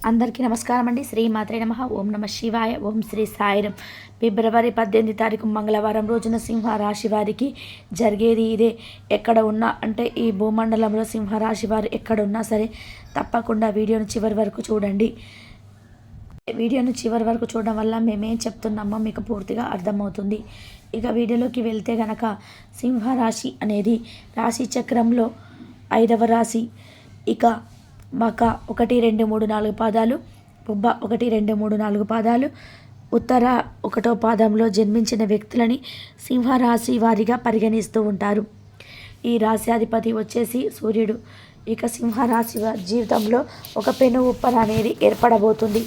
అందరికీ నమస్కారం అండి. శ్రీ మాత్రే నమః. ఓం నమ శివాయ. ఓం శ్రీ సాయిరం. ఫిబ్రవరి 18 తారీఖు మంగళవారం రోజున సింహరాశి వారికి జరిగేది ఇదే. ఎక్కడ ఉన్నా అంటే ఈ భూమండలంలో సింహరాశి వారు ఎక్కడ ఉన్నా సరే తప్పకుండా వీడియోను చివరి వరకు చూడండి. వీడియోను చివరి వరకు చూడడం వల్ల మేమేం చెప్తున్నామో మీకు పూర్తిగా అర్థమవుతుంది. ఇక వీడియోలోకి వెళ్తే గనక సింహరాశి అనేది రాశి చక్రంలో 5వ రాశి. ఇక మక 1, 2, 3, 4 పాదాలు, పుబ్బ 1, 2, 3, 4 పాదాలు, ఉత్తర 1వ పాదంలో జన్మించిన వ్యక్తులని సింహరాశి వారిగా పరిగణిస్తూ ఉంటారు. ఈ రాశ్యాధిపతి వచ్చేసి సూర్యుడు. ఇక సింహరాశి వారి జీవితంలో ఒక పెను ఉప్పన అనేది ఏర్పడబోతుంది.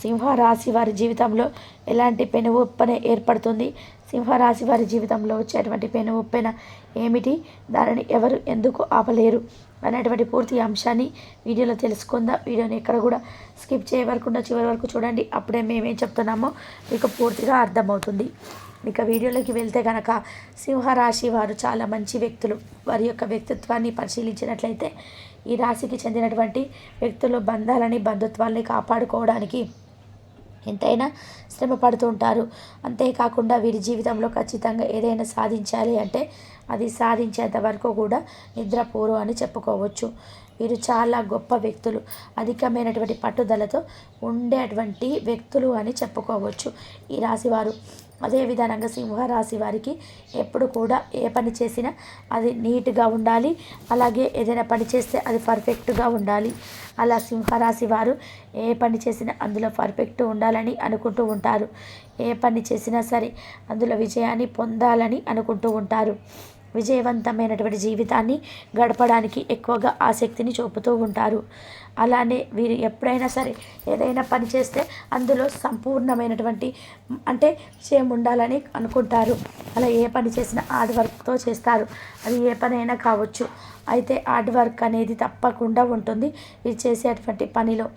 సింహరాశి వారి జీవితంలో ఎలాంటి పెను ఉప్పన ఏర్పడుతుంది, సింహరాశి వారి జీవితంలో వచ్చేటువంటి పెను ఉప్పెన ఏమిటి, దానిని ఎవరు ఎందుకు ఆపలేరు అనేటువంటి పూర్తి అంశాన్ని వీడియోలో తెలుసుకుందాం. వీడియోని ఎక్కడ కూడా స్కిప్ చేయవరకుండా చివరి వరకు చూడండి. అప్పుడే మేమేం చెప్తున్నామో మీకు పూర్తిగా అర్థమవుతుంది. ఇక వీడియోలోకి వెళ్తే కనుక సింహరాశి వారు చాలా మంచి వ్యక్తులు. వారి యొక్క వ్యక్తిత్వాన్ని పరిశీలించినట్లయితే ఈ రాశికి చెందినటువంటి వ్యక్తులు బంధాలని బంధుత్వాల్ని కాపాడుకోవడానికి ఎంతైనా శ్రమ పడుతూ ఉంటారు. అంతేకాకుండా వీరి జీవితంలో ఖచ్చితంగా ఏదైనా సాధించాలి అంటే అది సాధించేంత వరకు కూడా నిద్రపోరు అని చెప్పుకోవచ్చు. వీరు చాలా గొప్ప వ్యక్తులు, అధికమైనటువంటి పట్టుదలతో ఉండేటువంటి వ్యక్తులు అని చెప్పుకోవచ్చు ఈ రాశివారు. అదే విధానంగా సింహరాశి వారికి ఎప్పుడు కూడా ఏ పని చేసినా అది నీట్గా ఉండాలి, అలాగే ఏదైనా పని చేస్తే అది పర్ఫెక్ట్గా ఉండాలి. అలా సింహరాశి వారు ఏ పని చేసినా అందులో పర్ఫెక్ట్ ఉండాలని అనుకుంటూ ఉంటారు. ఏ పని చేసినా సరే అందులో విజయాన్ని పొందాలని అనుకుంటూ ఉంటారు. విజయవంతమైనటువంటి జీవితాన్ని గడపడానికి ఎక్కువగా ఆసక్తిని చూపుతూ ఉంటారు. అలానే వీరు ఎప్పుడైనా సరే ఏదైనా పని చేస్తే అందులో సంపూర్ణమైనటువంటి అంటే విజయం ఉండాలని అనుకుంటారు. అలా ఏ పని చేసినా హార్డ్ వర్క్తో చేస్తారు. అది ఏ పని అయినా కావచ్చు. అయితే హార్డ్ వర్క్ అనేది తప్పకుండా ఉంటుంది వీరు చేసేటువంటి పనిలో.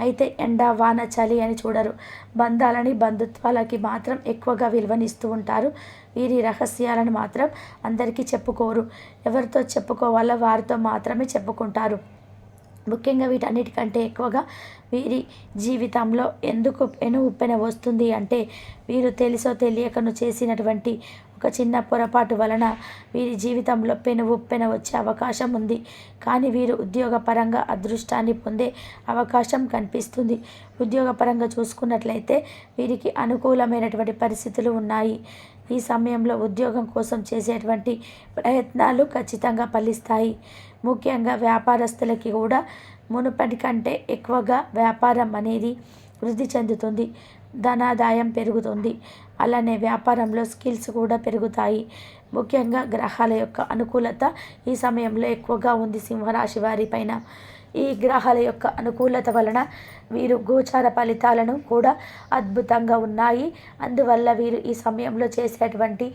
అయితే ఎండ వాన చలి అని చూడరు. బంధాలని బంధుత్వాలకి మాత్రం ఎక్కువగా విలువనిస్తూ ఉంటారు. వీరి రహస్యాలను మాత్రం అందరికీ చెప్పుకోరు. ఎవరితో చెప్పుకోవాలో వారితో మాత్రమే చెప్పుకుంటారు. ముఖ్యంగా వీటన్నిటికంటే ఎక్కువగా వీరి జీవితంలో ఎందుకు పెను ఉప్పెన వస్తుంది అంటే వీరు తెలుసో తెలియకను చేసినటువంటి ఒక చిన్న పొరపాటు వలన వీరి జీవితంలో పెను ఉప్పెన వచ్చే అవకాశం ఉంది. కానీ వీరు ఉద్యోగపరంగా అదృష్టాన్ని పొందే అవకాశం కనిపిస్తుంది. ఉద్యోగపరంగా చూసుకున్నట్లయితే వీరికి అనుకూలమైనటువంటి పరిస్థితులు ఉన్నాయి. ఈ సమయంలో ఉద్యోగం కోసం చేసేటువంటి ప్రయత్నాలు ఖచ్చితంగా ఫలిస్తాయి. ముఖ్యంగా వ్యాపారస్తులకి కూడా మునుపటి కంటే ఎక్కువగా వ్యాపారం అనేది వృద్ధి చెందుతుంది, ధనాదాయం పెరుగుతుంది. అలానే వ్యాపారంలో స్కిల్స్ కూడా పెరుగుతాయి. ముఖ్యంగా గ్రహాల యొక్క అనుకూలత ఈ సమయంలో ఎక్కువగా ఉంది సింహరాశి వారి పైన. ఈ గ్రహాల యొక్క అనుకూలత వలన వీరు గోచార ఫలితాలను కూడా అద్భుతంగా ఉన్నాయి. అందువల్ల వీరు ఈ సమయంలో చేసేటువంటి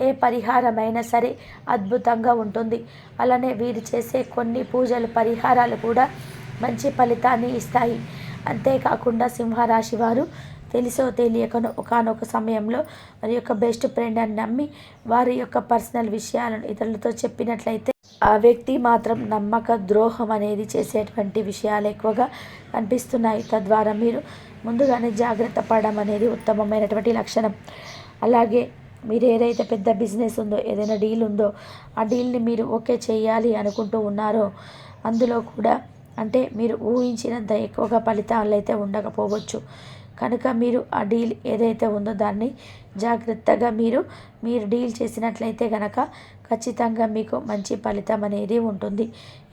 ఏ పరిహారమైనా సరే అద్భుతంగా ఉంటుంది. అలానే వీరు చేసే కొన్ని పూజలు పరిహారాలు కూడా మంచి ఫలితాన్ని ఇస్తాయి. అంతేకాకుండా సింహరాశి వారు తెలుసో తెలియకనో ఒకానొక సమయంలో వారి యొక్క బెస్ట్ ఫ్రెండ్ అని నమ్మి వారి యొక్క పర్సనల్ విషయాలను ఇతరులతో చెప్పినట్లయితే ఆ వ్యక్తి మాత్రం నమ్మక ద్రోహం అనేది చేసేటువంటి విషయాలు ఎక్కువగా కనిపిస్తున్నాయి. తద్వారా మీరు ముందుగానే జాగ్రత్త పడడం అనేది ఉత్తమమైనటువంటి లక్షణం. అలాగే మీరు ఏదైతే పెద్ద బిజినెస్ ఉందో, ఏదైనా డీల్ ఉందో ఆ డీల్ని మీరు ఓకే చేయాలి అనుకుంటూ ఉన్నారో అందులో కూడా అంటే మీరు ఊహించినంత ఎక్కువగా ఫలితాలు అయితే ఉండకపోవచ్చు. కనుక మీరు ఆ డీల్ ఏదైతే ఉందో దాన్ని జాగ్రత్తగా మీరు డీల్ చేసినట్లయితే కనుక ఖచ్చితంగా మీకు మంచి ఫలితం అనేది ఉంటుంది.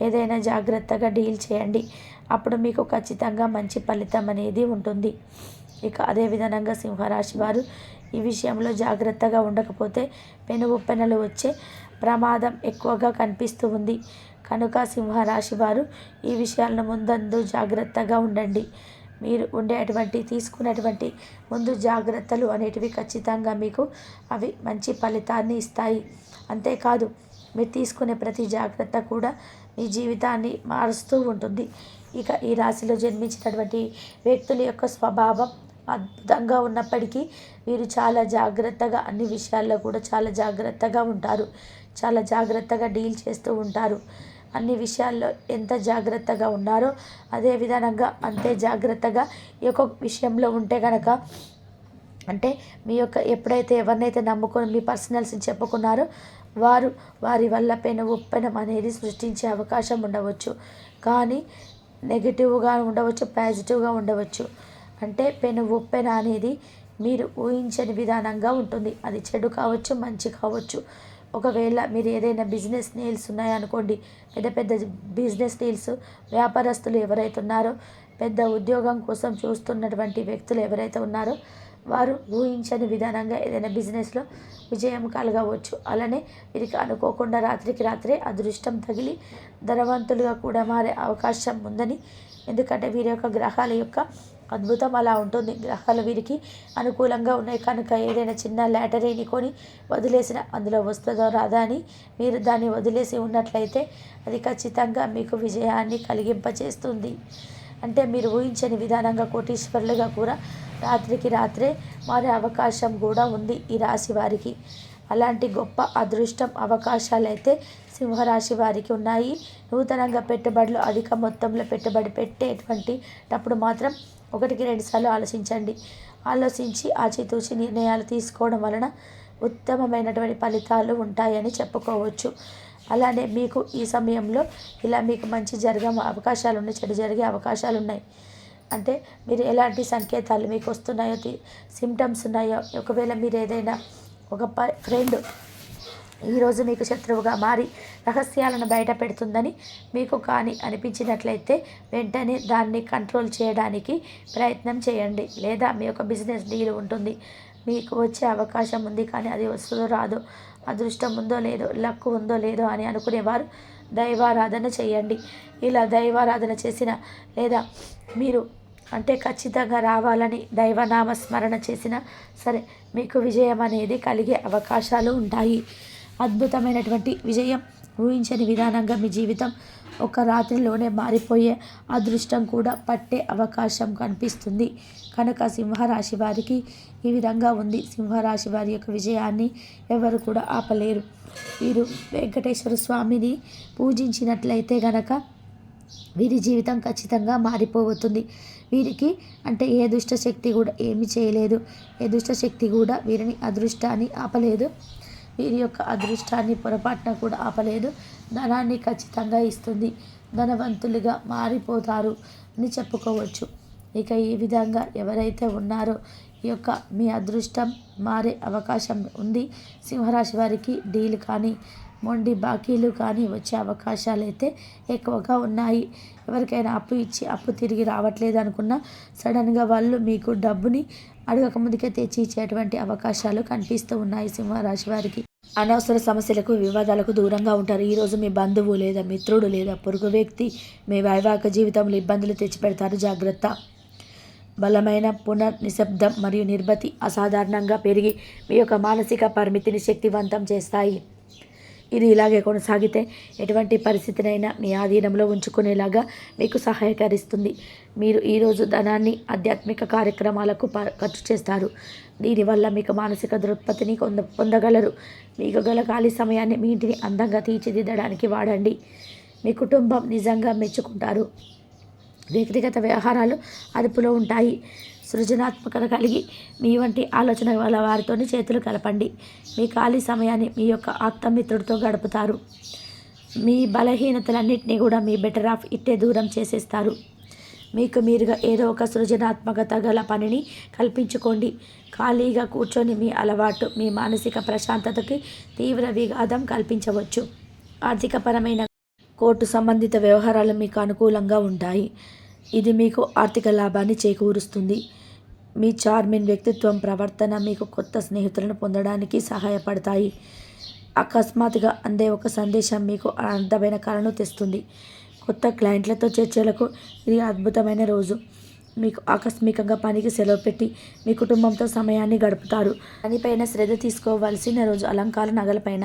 ఏదైనా జాగ్రత్తగా డీల్ చేయండి, అప్పుడు మీకు ఖచ్చితంగా మంచి ఫలితం అనేది ఉంటుంది. ఇక అదే విధంగా సింహరాశి వారు ఈ విషయంలో జాగ్రత్తగా ఉండకపోతే పెను ఉప్పెనలు వచ్చే ప్రమాదం ఎక్కువగా కనిపిస్తూ ఉంది. కనుక సింహరాశి వారు ఈ విషయాలను ముందందు జాగ్రత్తగా ఉండండి. మీరు తీసుకునేటువంటి ముందు జాగ్రత్తలు అనేటివి ఖచ్చితంగా మీకు అవి మంచి ఫలితాన్ని ఇస్తాయి. అంతేకాదు మీరు తీసుకునే ప్రతి జాగ్రత్త కూడా మీ జీవితాన్ని మారుస్తూ ఉంటుంది. ఇక ఈ రాశిలో జన్మించినటువంటి వ్యక్తుల యొక్క స్వభావం అద్భుతంగా ఉన్నప్పటికీ వీరు చాలా జాగ్రత్తగా అన్ని విషయాల్లో కూడా చాలా జాగ్రత్తగా ఉంటారు. చాలా జాగ్రత్తగా డీల్ చేస్తూ ఉంటారు. అన్ని విషయాల్లో ఎంత జాగ్రత్తగా ఉన్నారో అదే విధానంగా అంతే జాగ్రత్తగా ఈ యొక్క విషయంలో ఉంటే కనుక, అంటే మీ యొక్క ఎప్పుడైతే ఎవరినైతే నమ్ముకొని మీ పర్సనల్స్ని చెప్పుకున్నారో వారి వల్ల ఉప్పెనం అనేది సృష్టించే అవకాశం ఉండవచ్చు. కానీ నెగిటివ్గా ఉండవచ్చు, పాజిటివ్గా ఉండవచ్చు. అంటే ఉప్పెన అనేది మీరు ఊహించని విధానంగా ఉంటుంది. అది చెడు కావచ్చు, మంచి కావచ్చు. ఒకవేళ మీరు ఏదైనా బిజినెస్ డీల్స్ ఉన్నాయనుకోండి, పెద్ద పెద్ద బిజినెస్ డీల్స్, వ్యాపారస్తులు ఎవరైతే ఉన్నారో, పెద్ద ఉద్యోగం కోసం చూస్తున్నటువంటి వ్యక్తులు ఎవరైతే ఉన్నారో వారు ఊహించని విధానంగా ఏదైనా బిజినెస్లో విజయం కలగవచ్చు. అలానే వీరికి అనుకోకుండా రాత్రికి రాత్రే అదృష్టం తగిలి ధనవంతులుగా కూడా మారే అవకాశం ఉందని, ఎందుకంటే వీరి యొక్క గ్రహాల యొక్క అద్భుతం అలా ఉంటుంది. గ్రహాలు వీరికి అనుకూలంగా ఉన్నాయి కనుక ఏదైనా చిన్న లాటరీని కొని వదిలేసిన అందులో వస్తుందో రాదా అని మీరు దాన్ని వదిలేసి ఉన్నట్లయితే అది ఖచ్చితంగా మీకు విజయాన్ని కలిగింపచేస్తుంది. అంటే మీరు ఊహించని విధానంగా కోటీశ్వరులుగా కూడా రాత్రికి రాత్రే మారే అవకాశం కూడా ఉంది ఈ రాశి వారికి. అలాంటి గొప్ప అదృష్టం అవకాశాలు అయితే సింహరాశి వారికి ఉన్నాయి. నూతనంగా పెట్టుబడులు అధిక మొత్తంలో పెట్టుబడి పెట్టేటప్పుడు మాత్రం 1-2 సార్లు ఆలోచించండి. ఆలోచించి ఆచితూచి నిర్ణయాలు తీసుకోవడం వలన ఉత్తమమైనటువంటి ఫలితాలు ఉంటాయని చెప్పుకోవచ్చు. అలానే మీకు ఈ సమయంలో ఇలా మీకు మంచి జరిగే అవకాశాలు ఉన్నాయి, చెడు జరిగే అవకాశాలు ఉన్నాయి. అంటే మీరు ఎలాంటి సంకేతాలు మీకు వస్తున్నాయో, సిమ్టమ్స్ ఉన్నాయో, ఒకవేళ మీరు ఏదైనా ఒక ఫ్రెండ్ ఈరోజు మీకు శత్రువుగా మారి రహస్యాలను బయట పెడుతుందని మీకు కానీ అనిపించినట్లయితే వెంటనే దాన్ని కంట్రోల్ చేయడానికి ప్రయత్నం చేయండి. లేదా మీ యొక్క బిజినెస్ డీల్ ఉంటుంది, మీకు వచ్చే అవకాశం ఉంది కానీ అది వస్తుందో రాదో, అదృష్టం ఉందో లేదో, లక్ ఉందో లేదో అని అనుకునేవారు దైవారాధన చేయండి. ఇలా దైవారాధన చేసిన లేదా మీరు అంటే ఖచ్చితంగా రావాలని దైవనామ స్మరణ చేసినా సరే మీకు విజయం అనేది కలిగే అవకాశాలు ఉంటాయి. అద్భుతమైనటువంటి విజయం, ఊహించని విధానంగా మీ జీవితం ఒక రాత్రిలోనే మారిపోయే అదృష్టం కూడా పట్టే అవకాశం కనిపిస్తుంది. కనుక సింహరాశి వారికి ఈ విధంగా ఉంది. సింహరాశి వారి యొక్క విజయాన్ని ఎవరు కూడా ఆపలేరు. వీరు వెంకటేశ్వర స్వామిని పూజించినట్లయితే గనక వీరి జీవితం ఖచ్చితంగా మారిపోతుంది. వీరికి అంటే ఏ దుష్ట శక్తి కూడా ఏమి చేయలేదు, ఏ దుష్ట శక్తి కూడా వీరిని అదృష్టాన్ని ఆపలేదు, వీరి యొక్క అదృష్టాన్ని పొరపాటున కూడా ఆపలేదు. ధనాన్ని ఖచ్చితంగా ఇస్తుంది, ధనవంతులుగా మారిపోతారు అని చెప్పుకోవచ్చు. ఇక ఈ విధంగా ఎవరైతే ఉన్నారో ఈ యొక్క మీ అదృష్టం మారే అవకాశం ఉంది. సింహరాశి వారికి డీల్ కానీ మొండి బాకీలు కానీ వచ్చే అవకాశాలు అయితే ఎక్కువగా ఉన్నాయి. ఎవరికైనా అప్పు ఇచ్చి అప్పు తిరిగి రావట్లేదు అనుకున్నా సడన్గా వాళ్ళు మీకు డబ్బుని అడగక ముందుకే తెచ్చి ఇచ్చేటువంటి అవకాశాలు కనిపిస్తూ ఉన్నాయి. సింహరాశి వారికి అనవసర సమస్యలకు, వివాదాలకు దూరంగా ఉంటారు. ఈరోజు మీ బంధువు లేదా మిత్రుడు లేదా పొరుగు వ్యక్తి మీ వైవాహిక జీవితంలో ఇబ్బందులు తెచ్చిపెడతారు. జాగ్రత్త. బలమైన నిశ్శబ్దం మరియు నిర్భతి అసాధారణంగా పెరిగి మీ యొక్క మానసిక పరిమితిని శక్తివంతం చేస్తాయి. ఇది ఇలాగే కొనసాగితే ఎటువంటి పరిస్థితినైనా మీ ఆధీనంలో ఉంచుకునేలాగా మీకు సహాయకరిస్తుంది. మీరు ఈరోజు ధనాన్ని ఆధ్యాత్మిక కార్యక్రమాలకు ఖర్చు చేస్తారు. దీనివల్ల మీకు మానసిక దృక్పథిని పొందగలరు. మీకు గల ఖాళీ సమయాన్ని మీ ఇంటిని అందంగా తీర్చిదిద్దడానికి వాడండి. మీ కుటుంబం నిజంగా మెచ్చుకుంటారు. వ్యక్తిగత వ్యవహారాలు అదుపులో ఉంటాయి. సృజనాత్మకత కలిగి మీ వంటి ఆలోచన వల్ల వారితో చేతులు కలపండి. మీ ఖాళీ సమయాన్ని మీ యొక్క ఆప్తమిత్రుడితో గడుపుతారు. మీ బలహీనతలన్నింటినీ కూడా మీ బెటర్ ఆఫ్ ఇట్టే దూరం చేసేస్తారు. మీకు మీరుగా ఏదో ఒక సృజనాత్మకత గల పనిని కల్పించుకోండి. ఖాళీగా కూర్చొని మీ అలవాటు మీ మానసిక ప్రశాంతతకి తీవ్ర విఘాతం కల్పించవచ్చు. ఆర్థికపరమైన కోర్టు సంబంధిత వ్యవహారాలు మీకు అనుకూలంగా ఉంటాయి. ఇది మీకు ఆర్థిక లాభాన్ని చేకూరుస్తుంది. మీ చార్మింగ్ వ్యక్తిత్వం, ప్రవర్తన మీకు కొత్త స్నేహితులను పొందడానికి సహాయపడతాయి. అకస్మాత్తుగా అందే ఒక సందేశం మీకు అందమైన కళను తెస్తుంది. కొత్త క్లయింట్లతో చర్చలకు ఇది అద్భుతమైన రోజు. మీకు ఆకస్మికంగా పనికి సెలవు పెట్టి మీ కుటుంబంతో సమయాన్ని గడుపుతారు. పనిపైన శ్రద్ధ తీసుకోవాల్సిన రోజు. అలంకార నగలపైన